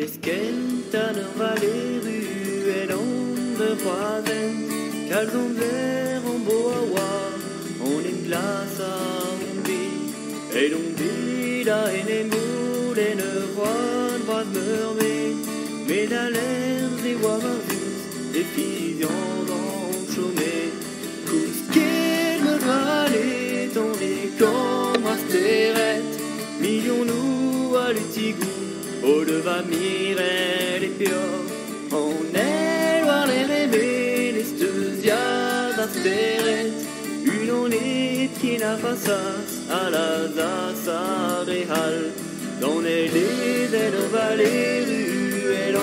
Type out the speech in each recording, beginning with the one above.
Skältarna var det ruer under vaden Kalzon ver en boa on en glace on vit et on vit à en moule en roi va murmer mais dans l'air des voix marus des pigeons dans chômé Cousquet me râler ton comme astérette millions nous à l'utigou au devant mirer les piors on est loin les rêver les studias d'astérette une honnête qui n'a pas ça à la zassa réal dans les de vallées ruelles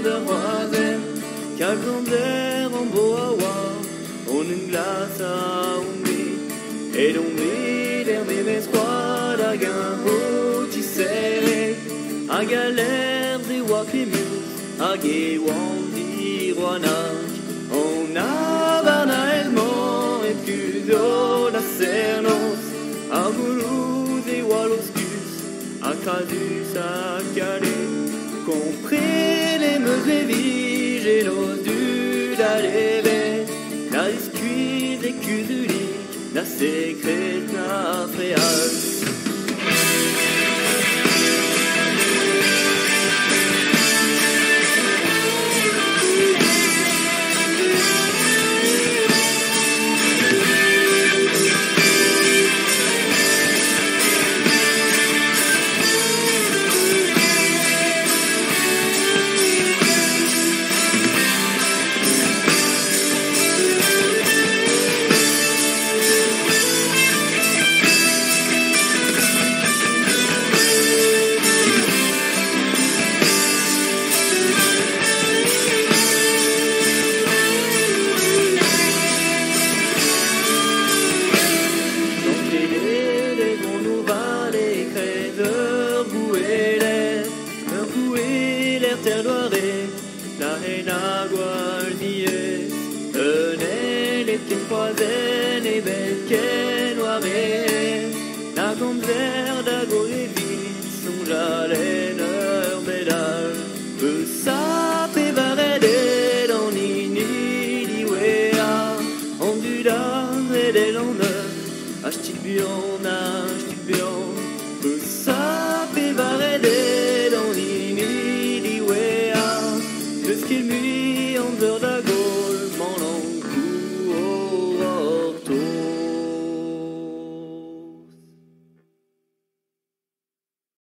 de roisen calconder en boa on une glace à ouvrir et l'on vit les mes squads à gain qui serré a galère des wakimus a gewandi roanac on a banalement et plus d'eau la cernos a voulu des waloscus a casus a calé compris les mesures viges et l'os du d'aller la discuite des cusuliques la secrète na fréal la haine à guardier les pieds croisés les belles quais noirs la gonzère d'agoré son jalais leur médaille peut saper barrer dans nini diwea on du d'art et des lendemains achetibion peut saper barrer dans nini diwea ce qu'il m'y en dehors d'ago